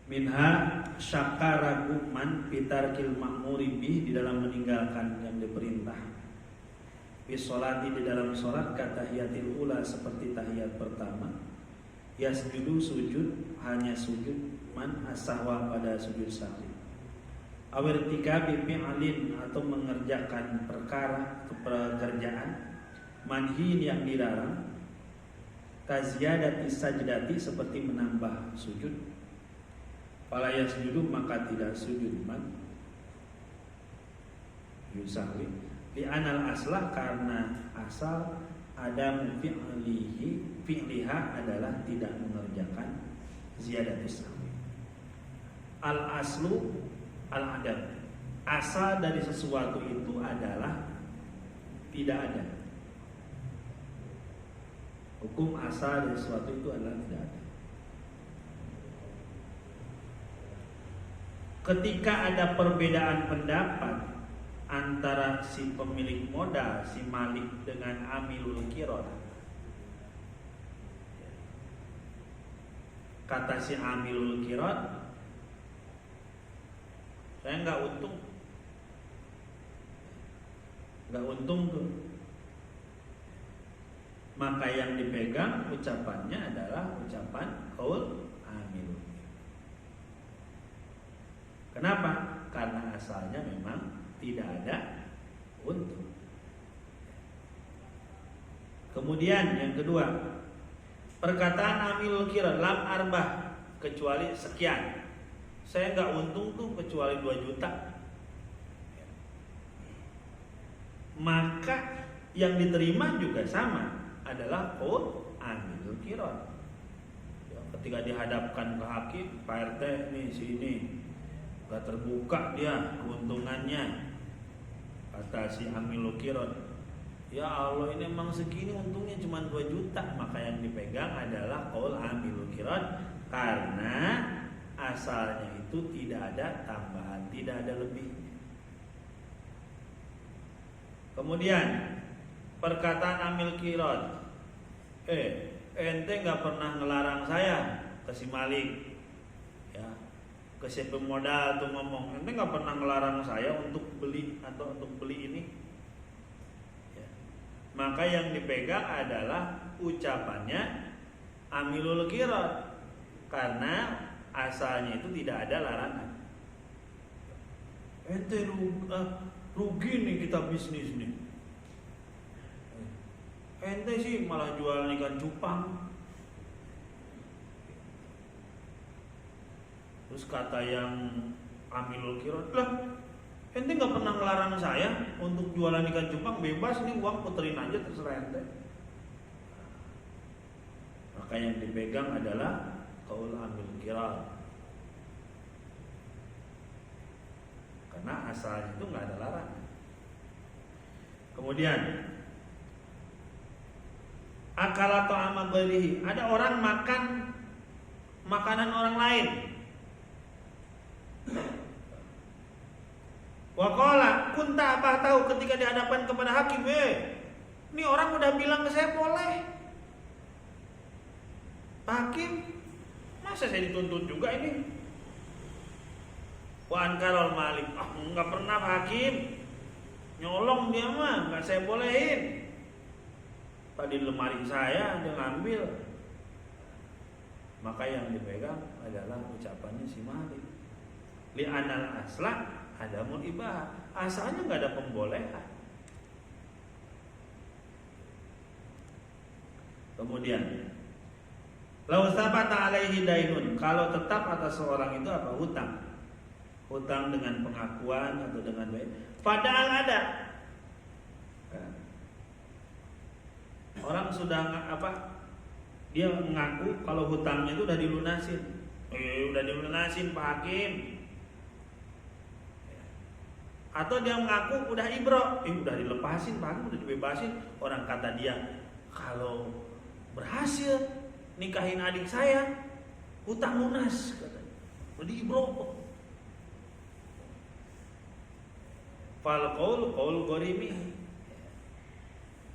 Minha syakka ragu man pitarkil ma'muri bih, di dalam meninggalkan yang diperintah. Bisolati, di dalam sholat, katahiyatil ula, seperti tahiyat pertama. Yasjudu, sujud, hanya sujud man asahwa, pada sujud sahwi. Awirtikabi fi'alin, atau mengerjakan perkara atau pekerjaan manhin, yang dilarang. Kaziyadati sajdati, seperti menambah sujud. Fala yasjudu, maka tidak sujud man yusahwi. Li'anal aslah, karena asal adam fi'liha adalah tidak mengerjakan ziyadatus sahwi. Al aslu al adam, asal dari sesuatu itu adalah tidak ada. Hukum asal dari sesuatu itu adalah tidak ada. Ketika ada perbedaan pendapat antara si pemilik modal, si malik, dengan amilul kirot, kata si amilul kirot, saya nggak untung tuh. Maka yang dipegang ucapannya adalah ucapan qaul amilul. Kenapa? Karena asalnya memang tidak ada untung. Kemudian yang kedua, perkataan amilul kirot lam arbah, kecuali sekian. Saya nggak untung tuh kecuali 2 juta. Maka yang diterima juga sama, adalah qaul amilul kirot. Ketika dihadapkan ke hakim, Pak RT nih sini gak terbuka dia keuntungannya, kata si amilul kirot, ya Allah, ini emang segini untungnya cuma 2 juta. Maka yang dipegang adalah qaul amilul kirot, karena asalnya itu tidak ada tambahan, tidak ada lebih. Kemudian perkataan amil kirot, ente gak pernah ngelarang saya ke si malik, ya, ke si pemodal tuh ngomong, ente gak pernah ngelarang saya untuk beli atau untuk beli ini, ya. Maka yang dipegang adalah ucapannya amilul kirot, karena asalnya itu tidak ada larangan. Ente rugi nih kita bisnis nih, ente sih malah jual ikan cupang. Terus kata yang amilul kirot, lah ente gak pernah ngelarang saya untuk jualan ikan cupang, bebas nih, uang puterin aja terserah ente. Maka yang dipegang adalah qaul amilul kirot, karena asalnya itu gak ada larangan. Kemudian akala ta'ama ghairihi, ada orang makan makanan orang lain. Wa qala, kunta, apa tahu ketika dihadapkan kepada hakim, ini orang udah bilang ke saya boleh. Hakim, masa saya dituntut juga ini? Wa ankarul malik, enggak pernah hakim, nyolong dia mah, enggak saya bolehin. Tadi lemari saya dia ngambil. Maka yang dipegang adalah ucapannya si malik. Li'anal asla adamul ibah, asalnya nggak ada pembolehan. Kemudian lau sabata alaihi dainun, kalau tetap atas seorang itu apa? Hutang dengan pengakuan atau dengan baik. Padahal ada orang sudah dia mengaku kalau hutangnya itu udah dilunasin. Udah dilunasin Pak Hakim. Atau dia mengaku udah ibro, udah dilepasin Pak Hakim, udah dibebasin. Orang kata dia, kalau berhasil nikahin adik saya, hutang lunas katanya. Udah ibro. Fal qaul gharimi,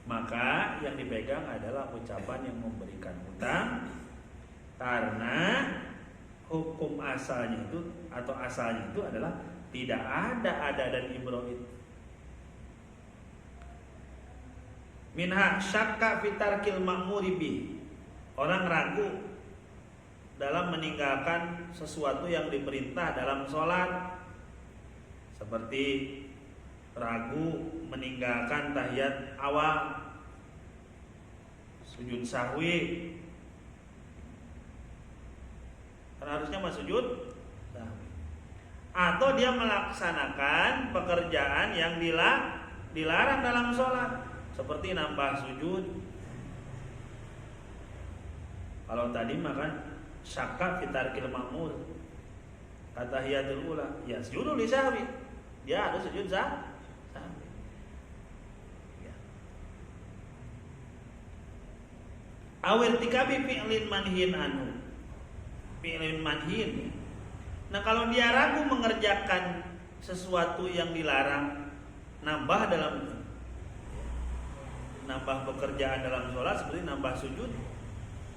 maka yang dipegang adalah ucapan yang memberikan hutang, karena hukum asalnya itu atau asalnya itu adalah tidak ada dan ibroh itu. Minha syakka fitarkil ma'muri bih. Orang ragu dalam meninggalkan sesuatu yang diperintah dalam sholat, seperti ragu meninggalkan tahiyat awal, sujud sahwi. Karena harusnya mah sujud sahwi. Atau dia melaksanakan pekerjaan yang dilarang dalam sholat, seperti nambah sujud. Kalau tadi makan syakka fitarkil ma'mur katahiyatul ula, ya sujudu li sahwi, dia harus sujud sahwi. Ya. Awil tikabi fi'lin manhin anhu, fi'lin manhin. Nah, kalau dia ragu mengerjakan sesuatu yang dilarang, nambah pekerjaan dalam sholat, seperti nambah sujud,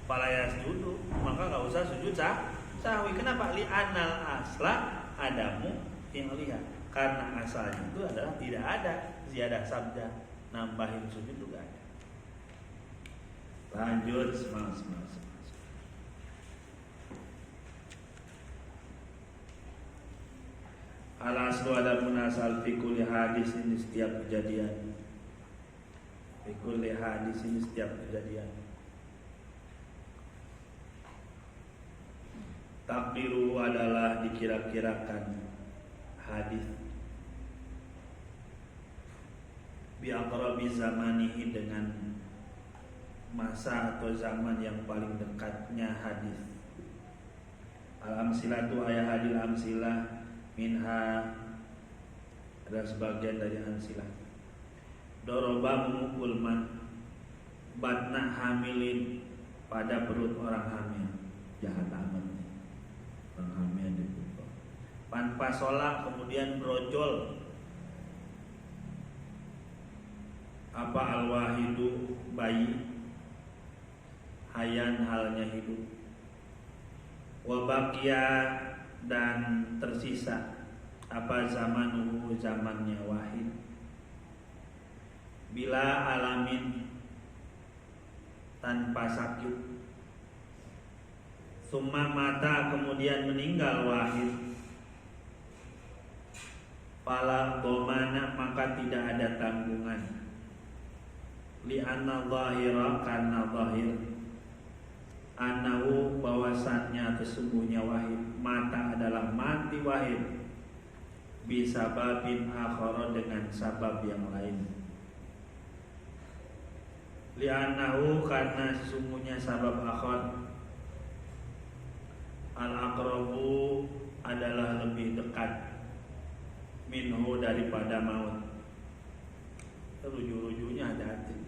falaya sujudu, maka nggak usah sujud sahwi. Kenapa? Li'anal asla adamu fi'liha, karena asalnya itu adalah tidak ada ziyadah sabda, nambahin sujud juga ada. Lanjut, semangat. Al-aslu ada munasal fi kulli hadis, ini setiap kejadian. Fi kulli hadis, ini setiap kejadian. Takdiru adalah dikira-kirakan hadis bi aqrabi zamanihi, dengan masa atau zaman yang paling dekatnya hadis. Al-amsilatu ayat hadil amsilah minha, adalah sebagian dari amsilah. Doroba memukul man batna hamilin, pada perut orang hamil. Jahat amat nih, orang hamil dipukul. Panpasola, kemudian brojol. Apa al-wahidu, bayi, hayan halnya hidup. Wabakia, dan tersisa. Apa zamanuhu, zamannya wahid. Bila alamin, tanpa sakit. Summa mata, kemudian meninggal wahid. Fala domana, maka tidak ada tanggungan. Li'anna zahira, karena zahir. Anahu, bahwasannya sesungguhnya wahid, mata adalah mati wahid, bisababin akhara, dengan sabab yang lain. Li'annahu, karena sesungguhnya sabab akhar. Al-aqrabu, adalah lebih dekat minhu, daripada maut. Rujuk-rujuknya hati-hati.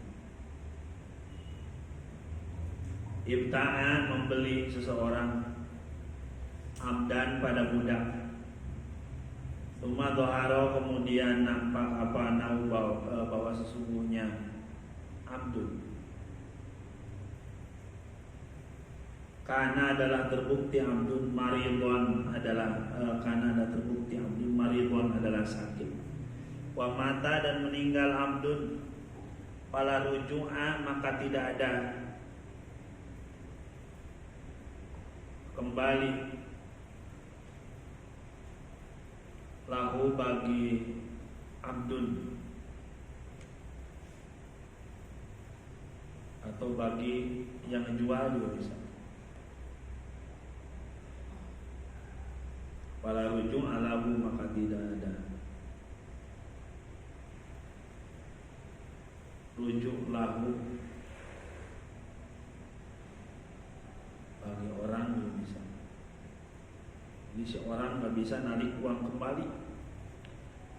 Ibta'a, membeli seseorang, amdan, pada budak. Suma doharo, kemudian nampak apa nau, bahwa sesungguhnya abdun. Karena adalah terbukti abdun maridon, adalah karena ada terbukti abdun maridon, adalah sakit. Wa mata, dan meninggal abdun. Fala ruju'a, maka tidak ada kembali lahu, bagi abdun, atau bagi yang jual juga bisa. Fala ruju'a lahu, maka tidak ada rujuk lahu, bagi orang yang bisa. Jadi seorang gak bisa narik uang kembali.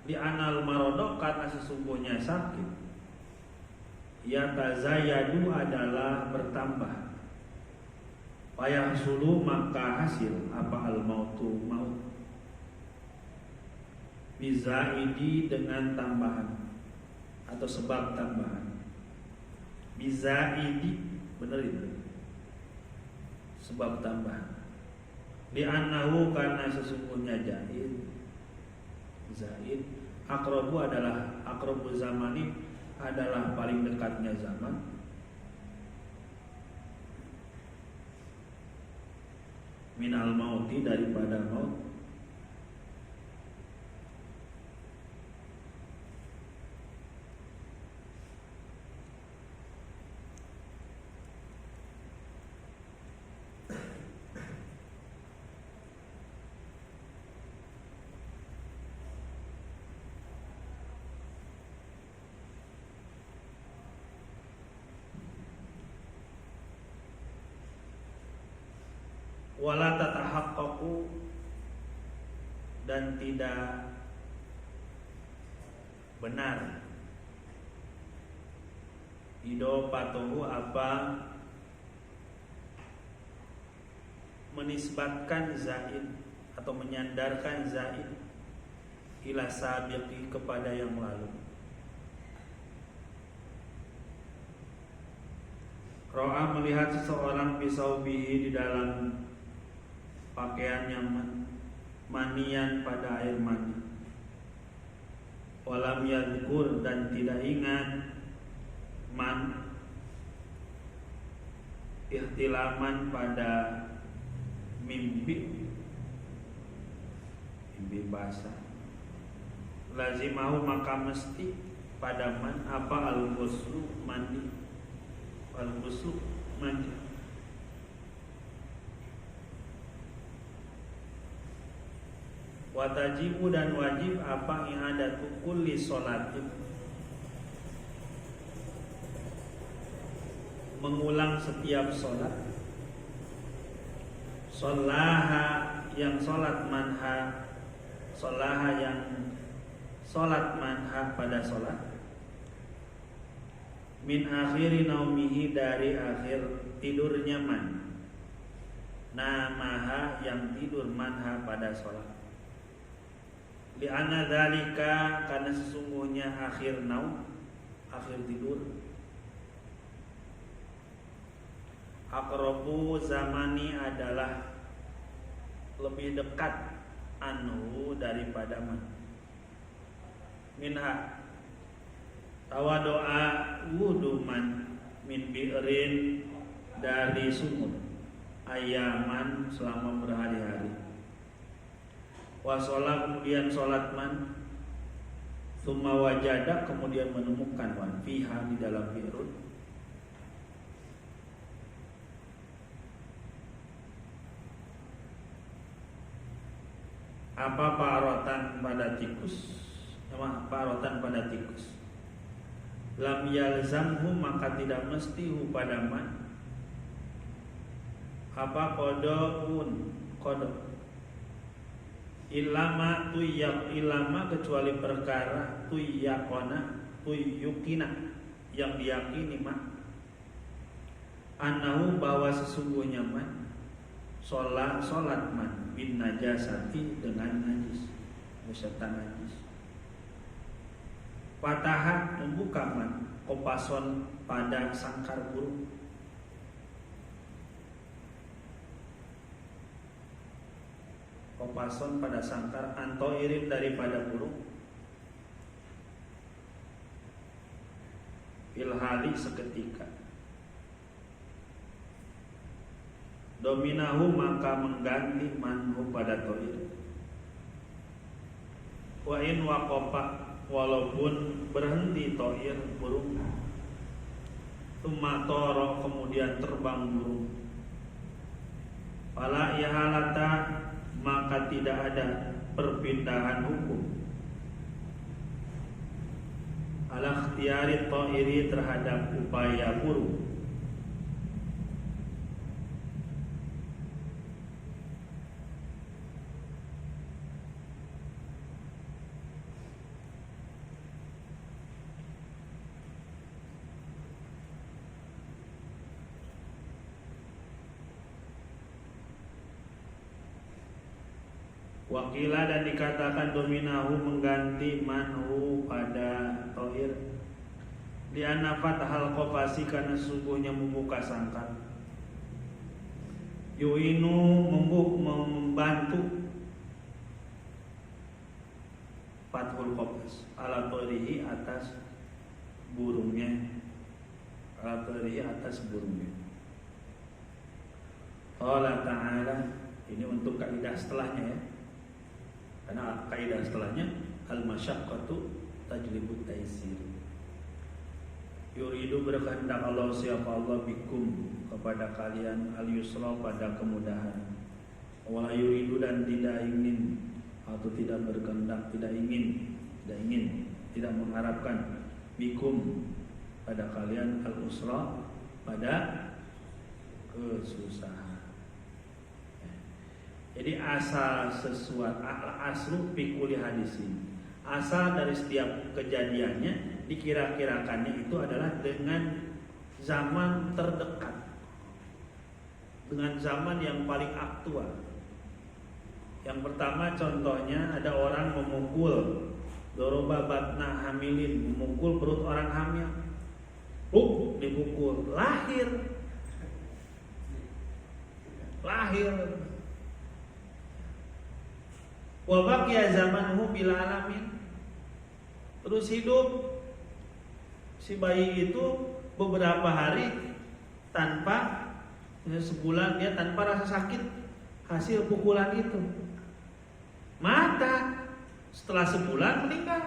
Li'anal marodok, karena sesungguhnya sakit. Ya tazayadu, adalah bertambah. Payah sulu, maka hasil. Apa al-mautu, maut. Bizaidi, dengan tambahan atau sebab tambahan. Bizaidi, bener itu, sebab tambahan. Li'annahu karena sesungguhnya Zaid aqrabu adalah aqrabu zamani adalah paling dekatnya zaman minal mauti daripada maut. Wala tatahaqqaqu dan tidak benar idopatuhu apa menisbatkan Zaid atau menyandarkan Zaid ila sabiqi kepada yang lalu. Ro'a melihat seseorang bisaubihi di dalam pakaian yang manian pada air mani. Walam yadhkur dan tidak ingat man ihtilaman pada mimpi basah. Lazimahu maka mesti pada man apa al-ghuslu mandi, al-ghuslu mandi. Watajibu dan wajib apa i'adatu kulli sholatin, mengulang setiap sholat. Sholaha yang sholat manha, sholaha yang sholat manha pada sholat. Min akhiri naumihi dari akhir tidurnya man, namaha yang tidur manha pada sholat. Li'anna dzalika karena sesungguhnya akhir naum, akhir tidur, aqrabu zamani adalah lebih dekat anhu daripada man. Minha tawadoa wuduman min bi'rin dari sumur ayaman selama berhari-hari. Wasolat kemudian solat man, thumma wajada kemudian menemukan man fiha di dalam bi'run. Apa parotan pada tikus? Parotan pada tikus. Lam yalzamhu maka tidak mesti hu pada man. Apa kodokun kodok. Ilama tuyak ilama kecuali perkara tuyakona tuyukina yang diyakini man anahu bahwa sesungguhnya man solat man bin najasati dengan najis beserta najis. Fataha membuka man kopason pada sangkar burung. Kopason pada sangkar antoirin daripada burung. Ilhali seketika. Dominahu maka mengganti manhu pada toir. Wa in waqafa walaupun berhenti toir burung. Tsumma tara kemudian terbang burung. Fala ihalata maka tidak ada perpindahan hukum ala ikhtiyari ta'iri terhadap upaya burung. Wakila dan dikatakan dominahu mengganti manhu pada tohir. Li'anna fathal qafasi karena sungguhnya membuka sangkar. Yu'inu membantu Fathul Qobas ala tarihi atas burungnya, ala tarihi atas burungnya. Allah Ta'ala, ini untuk kaidah setelahnya ya. Karena kaidah setelahnya al-masyaqqatu tajlibut taisir. Yuridu berkehendak Allah siapa Allah bikum kepada kalian al-yusra pada kemudahan. Wala yuridu dan tidak ingin atau tidak berkehendak, tidak ingin, tidak mengharapkan bikum pada kalian al-usra pada kesusahan. Jadi asal sesuatu aslu fi kulli hadisin. Asal dari setiap kejadiannya dikira-kirakannya itu adalah dengan zaman terdekat, dengan zaman yang paling aktual. Yang pertama contohnya ada orang memukul doroba batna hamilin, memukul perut orang hamil. Dipukul, lahir. Wa baqiya zamanuhu bila alamin. Terus hidup si bayi itu beberapa hari tanpa, sebulan dia tanpa rasa sakit hasil pukulan itu. Mata setelah sebulan meninggal.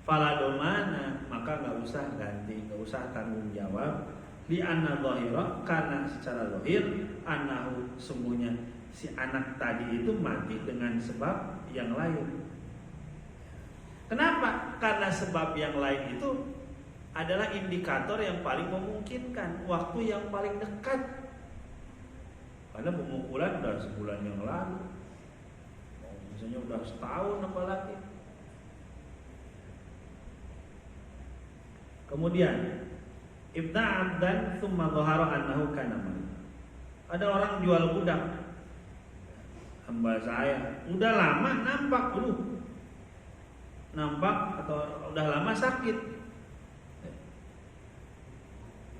Faladomana, maka nggak usah ganti, nggak usah tanggung jawab. Li anna dhahira, karena secara zahir anahu sungguhnya si anak tadi itu mati dengan sebab yang lain. Kenapa? Karena sebab yang lain itu adalah indikator yang paling memungkinkan, waktu yang paling dekat. Karena pemukulan udah sebulan yang lalu, misalnya udah setahun apalagi. Kemudian ibda abdan tsumma dhahara annahu kana marid. Ada orang jual budak, hamba saya udah lama nampak atau udah lama sakit.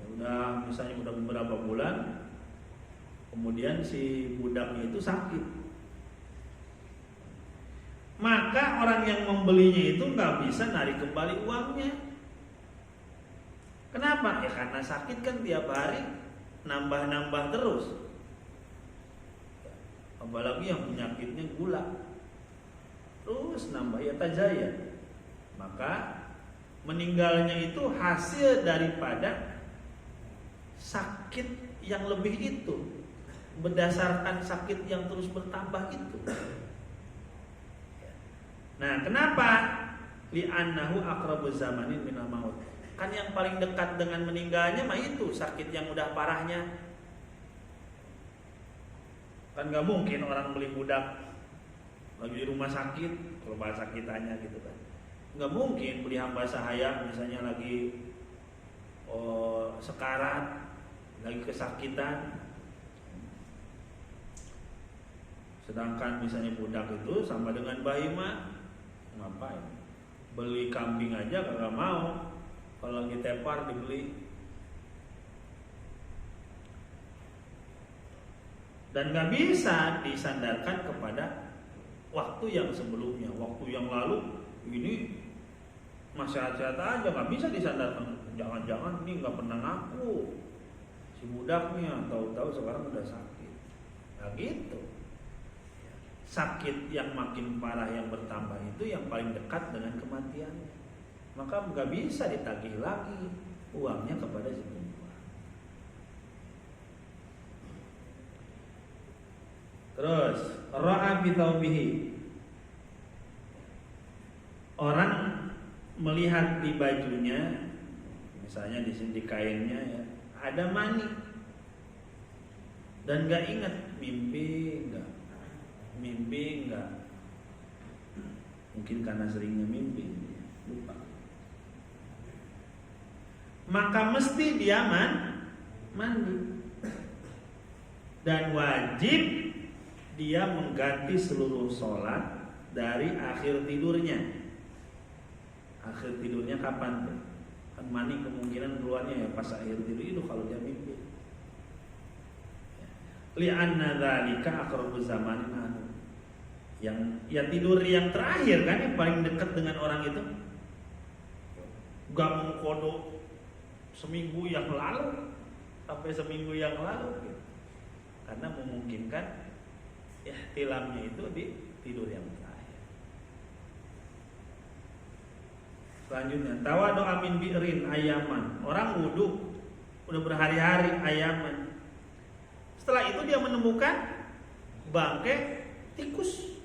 Ya udah misalnya udah beberapa bulan, kemudian si budaknya itu sakit. Maka orang yang membelinya itu nggak bisa narik kembali uangnya. Kenapa? Ya karena sakit kan tiap hari nambah terus. Apalagi yang penyakitnya gula, terus nambah ya tajaya. Maka meninggalnya itu hasil daripada sakit yang lebih itu, berdasarkan sakit yang terus bertambah itu. Nah, kenapa? Li'annahu aqrabu zamanin minal maut. Kan yang paling dekat dengan meninggalnya mah itu sakit yang udah parahnya. Kan gak mungkin orang beli budak lagi di rumah sakit, kalau bahasa kitanya gitu kan. Gak mungkin beli hamba sahaya misalnya lagi sekarat, lagi kesakitan. Sedangkan misalnya budak itu sama dengan bayi mah, ngapain? Beli kambing aja kagak mau, kalau lagi tepar dibeli. Dan gak bisa disandarkan kepada waktu yang sebelumnya, waktu yang lalu ini masih sehat aja, gak bisa disandarkan. Jangan-jangan ini gak pernah ngaku si budaknya, tahu-tahu sekarang udah sakit. Nah gitu. Sakit yang makin parah yang bertambah itu yang paling dekat dengan kematiannya. Maka gak bisa ditagih lagi uangnya kepada si perempuan. Terus ra'a bi thawbihi, orang melihat di bajunya, misalnya di sini kainnya ya, ada mani dan gak ingat mimpi enggak, mungkin karena seringnya mimpi lupa, maka mesti dia mandi dan wajib dia mengganti seluruh sholat dari akhir tidurnya. Akhir tidurnya kapan tuh? Kan mani kemungkinan keluarnya ya pas akhir tidur itu kalau dia mimpi. Li'anna dzalika aqrabu zamanin anu. Yang ya tidur yang terakhir kan yang paling dekat dengan orang itu. Gak mengkodok seminggu yang lalu sampai seminggu yang lalu gitu. Karena memungkinkan ihtilamnya itu di tidur yang terakhir. Selanjutnya, tawadu amin bi'rin ayaman. Orang wudu udah berhari-hari ayaman. Setelah itu dia menemukan bangkai tikus.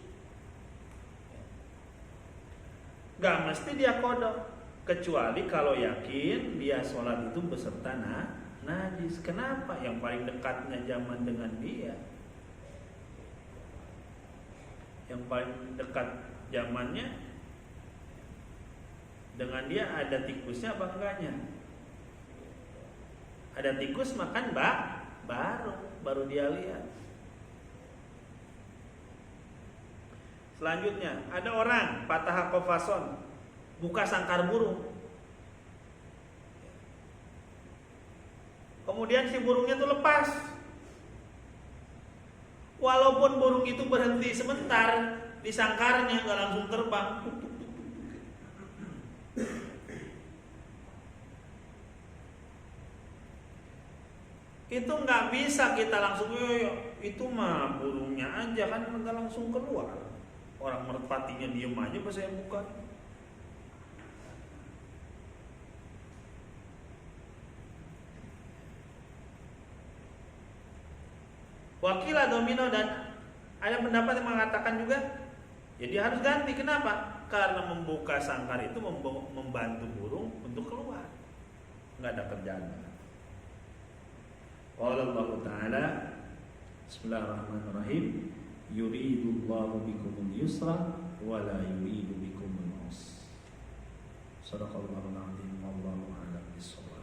Gak mesti dia kodok, kecuali kalau yakin dia sholat itu beserta najis. Kenapa? Yang paling dekatnya zaman dengan dia, yang paling dekat zamannya dengan dia ada tikusnya apa enggaknya? Ada tikus makan baru dia lihat. Selanjutnya, ada orang patah kofason, buka sangkar burung. Kemudian si burungnya itu lepas. Walaupun burung itu berhenti sebentar di sangkarnya, nggak langsung terbang. Itu nggak bisa kita langsung, itu mah burungnya aja kan nggak langsung keluar. Orang merpatinya diem aja pas saya buka. Wakilah domino, dan ada pendapat yang mengatakan juga, jadi harus ganti. Kenapa? Karena membuka sangkar itu membantu burung untuk keluar. Nggak ada kerjaan. Wallahu ta'ala. Bismillahirrahmanirrahim. Yuridullahu bikumul yusra wa la yuridu bikumul usra. Shadaqallahul azim. Wallahu a'lam bishawab.